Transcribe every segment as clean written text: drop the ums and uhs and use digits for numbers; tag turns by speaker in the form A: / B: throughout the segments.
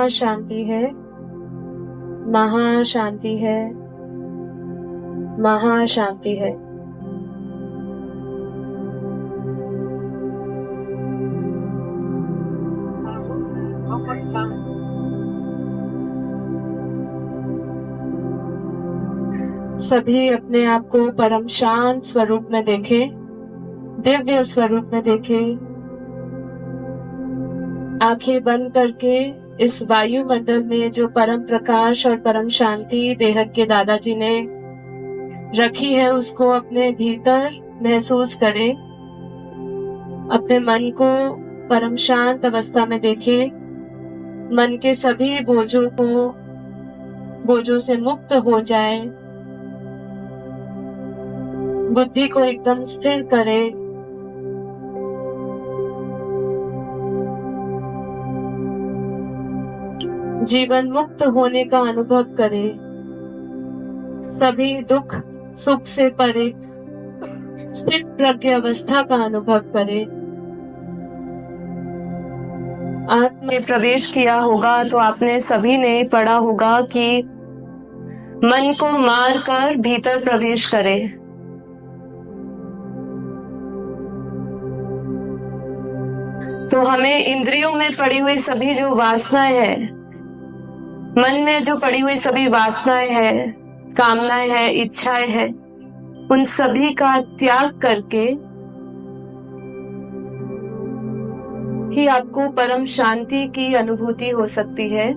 A: महाशांति है, महाशांति है, महाशांति है। सभी अपने आप को परम शांत स्वरूप में देखें, दिव्य स्वरूप में देखें। आंखें बंद करके इस वायुमंडल में जो परम प्रकाश और परम शांति बेहद के दादाजी ने रखी है उसको अपने भीतर महसूस करें। अपने मन को परम शांत अवस्था में देखें। मन के सभी बोझों से मुक्त हो जाए। बुद्धि को एकदम स्थिर करें। जीवन मुक्त होने का अनुभव करें। सभी दुख सुख से परे स्थित प्रज्ञ अवस्था का अनुभव करें। आपने प्रवेश किया होगा तो आपने सभी ने पढ़ा होगा कि मन को मार कर भीतर प्रवेश करें। तो हमें इंद्रियों में पड़ी हुई सभी जो वासनाएं हैं, मन में जो पड़ी हुई सभी वासनाएं हैं, कामनाएं हैं, इच्छाएं हैं, उन सभी का त्याग करके ही आपको परम शांति की अनुभूति हो सकती है।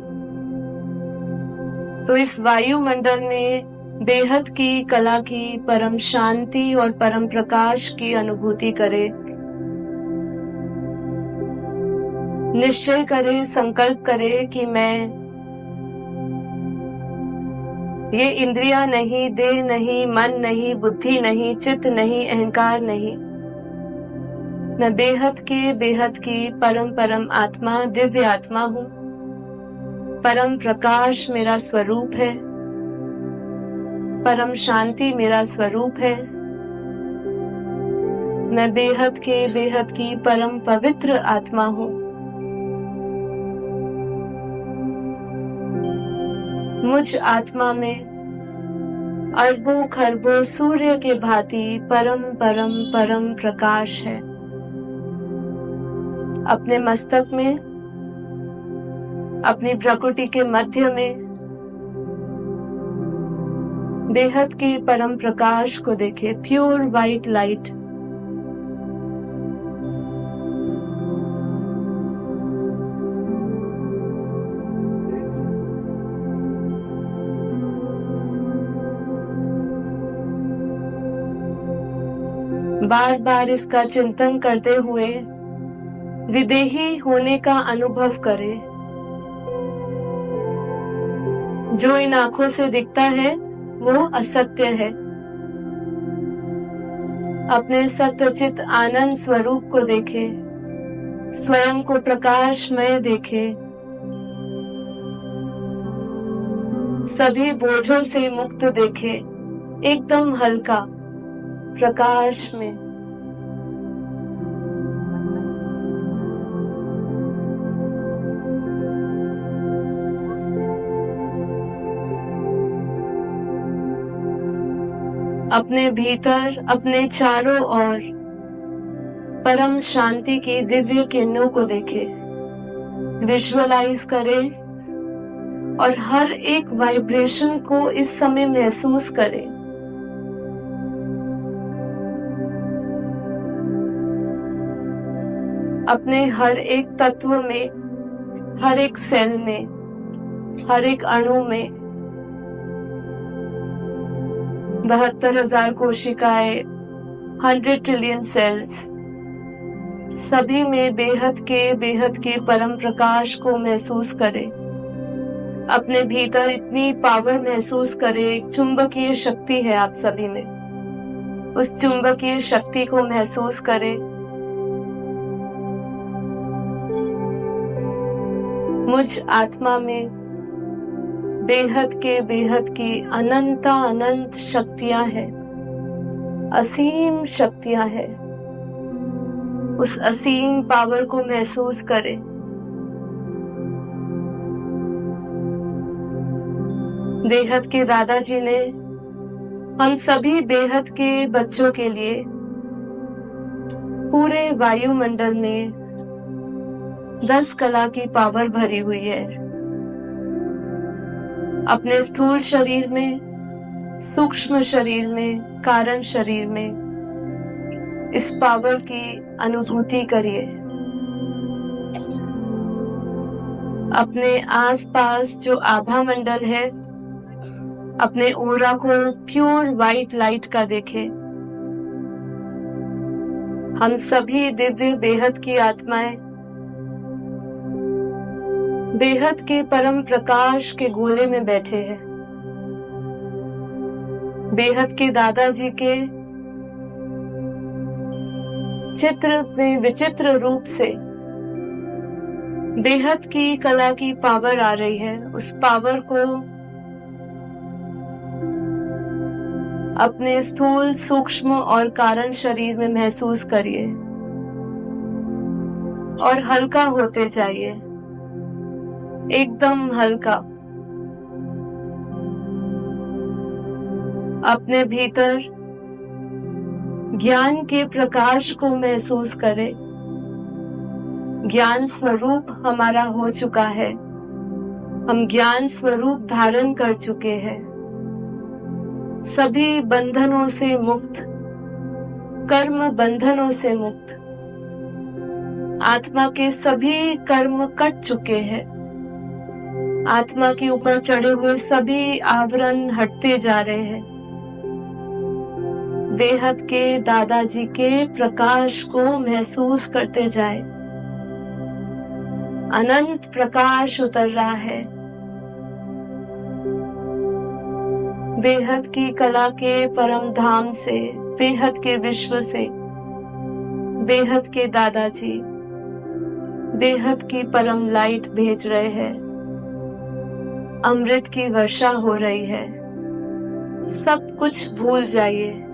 A: तो इस वायुमंडल में बेहद की कला की परम शांति और परम प्रकाश की अनुभूति करें। निश्चय करें, संकल्प करें कि मैं ये इंद्रियां नहीं, देह नहीं, मन नहीं, बुद्धि नहीं, चित्त नहीं, अहंकार नहीं, मैं बेहद की परम आत्मा, दिव्य आत्मा हूँ। परम प्रकाश मेरा स्वरूप है, परम शांति मेरा स्वरूप है। मैं बेहद की परम पवित्र आत्मा हूँ। मुझ आत्मा में अरबों खरबों सूर्य के भांति परम प्रकाश है। अपने मस्तक में, अपनी प्रकृति के मध्य में बेहद के परम प्रकाश को देखे, प्योर व्हाइट लाइट। बार बार इसका चिंतन करते हुए विदेही होने का अनुभव करें। जो इन आंखों से दिखता है वो असत्य है। अपने सत्यचित आनंद स्वरूप को देखे, स्वयं को प्रकाशमय देखे, सभी बोझों से मुक्त देखे, एकदम हल्का प्रकाश में। अपने भीतर, अपने चारों ओर परम शांति की दिव्य किरणों को देखे, विजुअलाइज करें और हर एक वाइब्रेशन को इस समय महसूस करें। अपने हर एक तत्व में, हर एक सेल में, हर एक अणु में 72,000 कोशिकाएं, 100 ट्रिलियन सेल्स, सभी में बेहद के परम प्रकाश को महसूस करें। अपने भीतर इतनी पावर महसूस करें। एक चुंबकीय शक्ति है आप सभी में, उस चुंबकीय शक्ति को महसूस करें। मुझ आत्मा में बेहद की अनंत शक्तियां हैं, असीम शक्तियां हैं। उस असीम पावर को महसूस करें। बेहद के दादाजी ने हम सभी बेहद के बच्चों के लिए पूरे वायुमंडल में 10 कला की पावर भरी हुई है। अपने स्थूल शरीर में, सूक्ष्म शरीर में, कारण शरीर में इस पावर की अनुभूति करिए। अपने आसपास जो आभा मंडल है, अपने ऑरा को प्योर वाइट लाइट का देखें। हम सभी दिव्य बेहद की आत्माएं बेहद के परम प्रकाश के गोले में बैठे हैं। बेहद के दादाजी के चित्र में विचित्र रूप से बेहद की कला की पावर आ रही है। उस पावर को अपने स्थूल, सूक्ष्म और कारण शरीर में महसूस करिए और हल्का होते जाइए, एकदम हल्का। अपने भीतर ज्ञान के प्रकाश को महसूस करें। ज्ञान स्वरूप हमारा हो चुका है। हम ज्ञान स्वरूप धारण कर चुके हैं। सभी बंधनों से मुक्त, कर्म बंधनों से मुक्त। आत्मा के सभी कर्म कट चुके हैं। आत्मा के ऊपर चढ़े हुए सभी आवरण हटते जा रहे हैं। बेहद के दादाजी के प्रकाश को महसूस करते जाए। अनंत प्रकाश उतर रहा है। बेहद की कला के परम धाम से, बेहद के विश्व से, बेहद के दादाजी बेहद की परम लाइट भेज रहे हैं। अमृत की वर्षा हो रही है। सब कुछ भूल जाइए।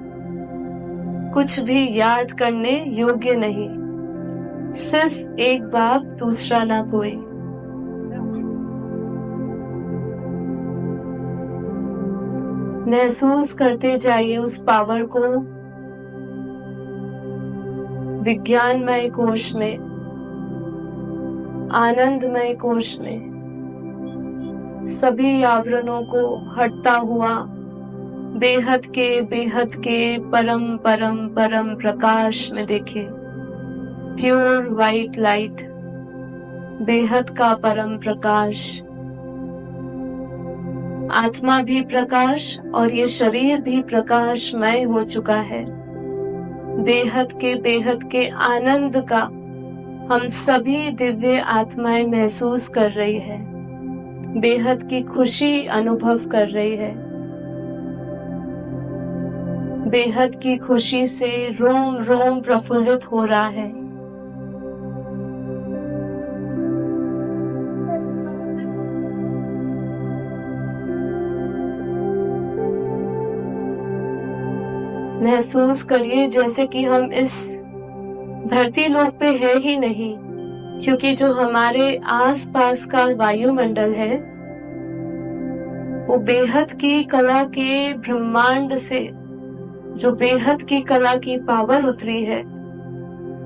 A: कुछ भी याद करने योग्य नहीं। सिर्फ एक बाप, दूसरा ना कोई। महसूस करते जाइए उस पावर को। विज्ञानमय कोश में, आनंदमय कोश में सभी आवरणों को हटता हुआ बेहद के परम परम परम प्रकाश में देखे। प्योर वाइट लाइट, बेहद का परम प्रकाश। आत्मा भी प्रकाश और ये शरीर भी प्रकाशमय हो चुका है। बेहद के आनंद का हम सभी दिव्य आत्माएं महसूस कर रही है। बेहद की खुशी अनुभव कर रही है। बेहद की खुशी से रोम रोम प्रफुल्लित हो रहा है। महसूस करिए जैसे कि हम इस धरती लोक पे है ही नहीं, क्योंकि जो हमारे आसपास का वायुमंडल है वो बेहद की कला के ब्रह्मांड से, जो बेहद की कला की पावर उतरी है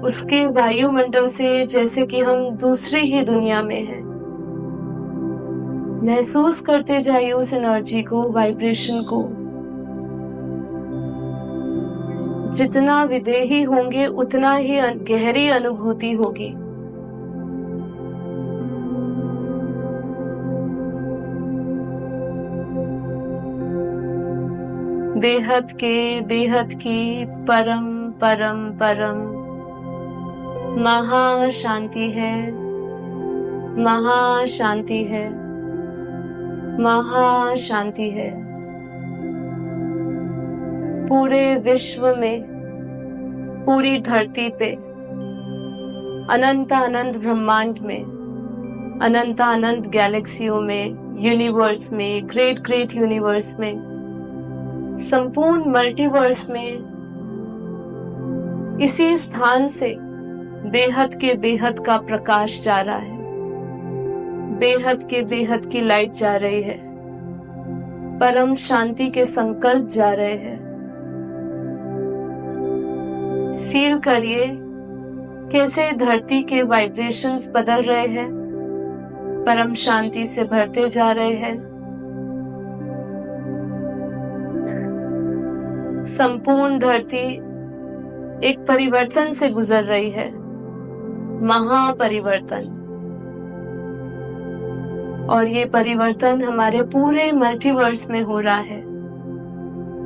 A: उसके वायुमंडल से जैसे कि हम दूसरी ही दुनिया में हैं। महसूस करते जाइए उस एनर्जी को, वाइब्रेशन को। जितना विदेही होंगे उतना ही गहरी अनुभूति होगी। बेहद की परम परम परम महाशांति है, महाशांति है, महाशांति है। पूरे विश्व में, पूरी धरती पे, अनंत अनंत ब्रह्मांड में, अनंत अनंत गैलेक्सियों में, यूनिवर्स में, ग्रेट यूनिवर्स में, संपूर्ण मल्टीवर्स में, इसी स्थान से बेहद का प्रकाश जा रहा है। बेहद की लाइट जा रही है। परम शांति के संकल्प जा रहे हैं। फील करिए कैसे धरती के वाइब्रेशंस बदल रहे हैं, परम शांति से भरते जा रहे हैं। संपूर्ण धरती एक परिवर्तन से गुजर रही है, महापरिवर्तन। और ये परिवर्तन हमारे पूरे मल्टीवर्स में हो रहा है।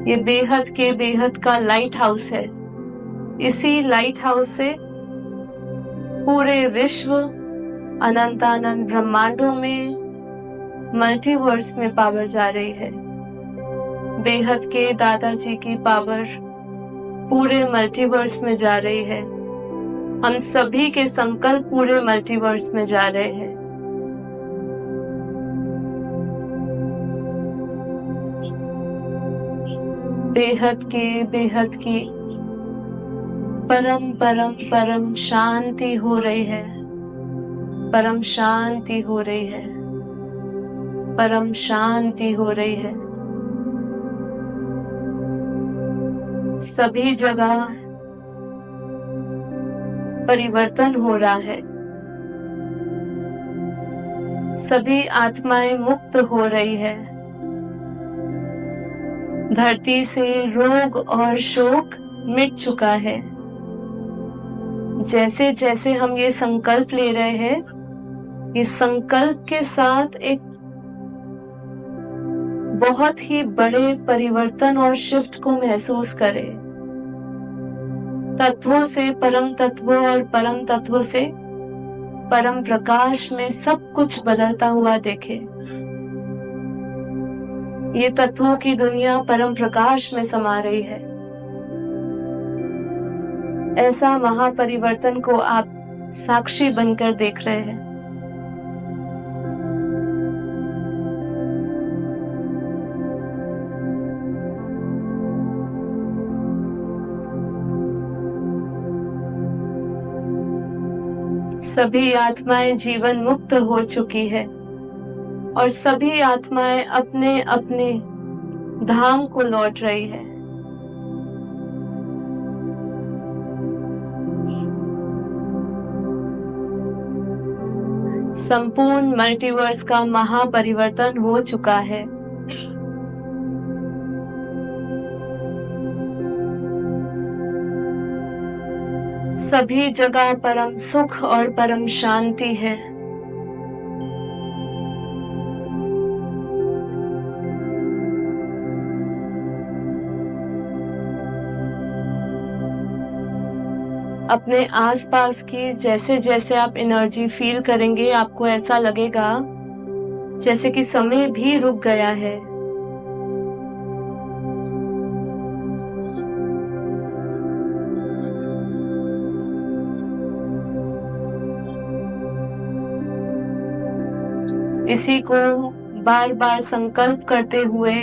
A: ये बेहद के बेहद का लाइट हाउस है। इसी लाइट हाउस से पूरे विश्व, अनंतानंत ब्रह्मांडों में, मल्टीवर्स में पावर जा रही है। बेहद के दादाजी की पावर पूरे मल्टीवर्स में जा रही है। हम सभी के संकल्प पूरे मल्टीवर्स में जा रहे हैं। बेहद की परम परम परम शांति हो रही है। परम शांति हो रही है। परम शांति हो रही है। सभी जगह परिवर्तन हो रहा है। सभी आत्माएं मुक्त हो रही है। धरती से रोग और शोक मिट चुका है। जैसे जैसे हम ये संकल्प ले रहे हैं, इस संकल्प के साथ एक बहुत ही बड़े परिवर्तन और शिफ्ट को महसूस करें। तत्वों से परम तत्वों और परम तत्वों से परम प्रकाश में सब कुछ बदलता हुआ देखें। ये तत्वों की दुनिया परम प्रकाश में समा रही है। ऐसा महापरिवर्तन को आप साक्षी बनकर देख रहे हैं। सभी आत्माएं जीवन मुक्त हो चुकी है और सभी आत्माएं अपने अपने धाम को लौट रही है। संपूर्ण मल्टीवर्स का महापरिवर्तन हो चुका है। सभी जगह परम सुख और परम शांति है। अपने आसपास की जैसे जैसे आप एनर्जी फील करेंगे, आपको ऐसा लगेगा जैसे कि समय भी रुक गया है। इसी को बार बार संकल्प करते हुए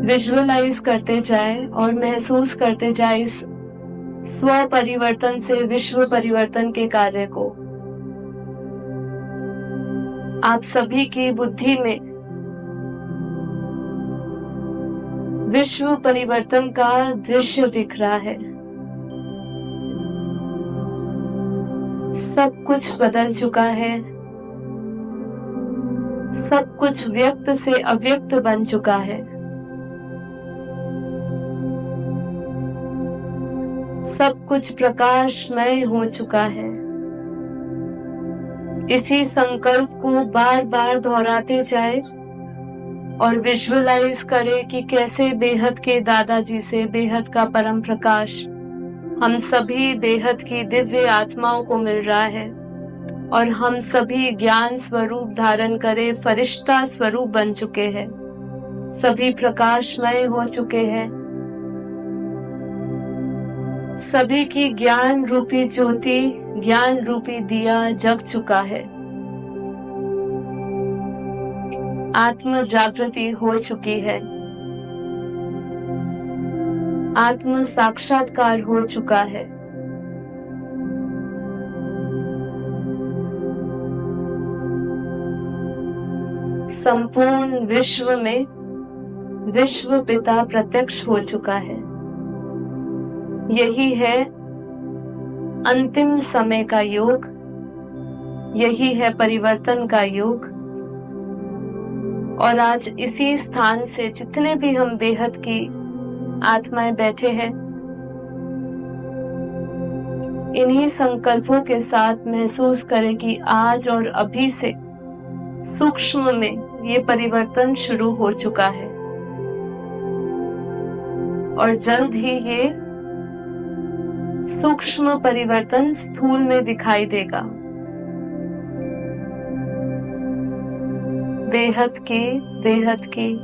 A: विजुअलाइज करते जाए और महसूस करते जाए इस स्व परिवर्तन से विश्व परिवर्तन के कार्य को। आप सभी की बुद्धि में विश्व परिवर्तन का दृश्य दिख रहा है। सब कुछ बदल चुका है। सब कुछ व्यक्त से अव्यक्त बन चुका है। सब कुछ प्रकाशमय हो चुका है। इसी संकल्प को बार बार दोहराते जाए और विजुअलाइज करें कि कैसे बेहद के दादाजी से बेहद का परम प्रकाश हम सभी बेहद की दिव्य आत्माओं को मिल रहा है और हम सभी ज्ञान स्वरूप धारण करे फरिश्ता स्वरूप बन चुके हैं। सभी प्रकाशमय हो चुके हैं। सभी की ज्ञान रूपी ज्योति, ज्ञान रूपी दिया जग चुका है। आत्म जागृति हो चुकी है। आत्म साक्षात्कार हो चुका है। संपूर्ण विश्व में विश्व पिता प्रत्यक्ष हो चुका है। यही है अंतिम समय का योग, यही है परिवर्तन का योग। और आज इसी स्थान से जितने भी हम बेहद की आत्माएं बैठे हैं, इन्हीं संकल्पों के साथ महसूस करें कि आज और अभी से सूक्ष्म में ये परिवर्तन शुरू हो चुका है और जल्द ही ये सूक्ष्म परिवर्तन स्थूल में दिखाई देगा। बेहद की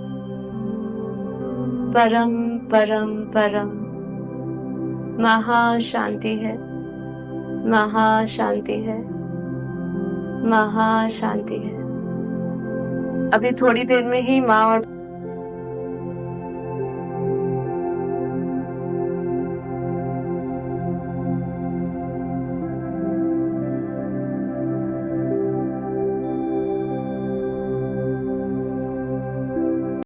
A: परम परम परम महाशांति है, महाशांति है, महाशांति है। अभी थोड़ी देर में ही माँ और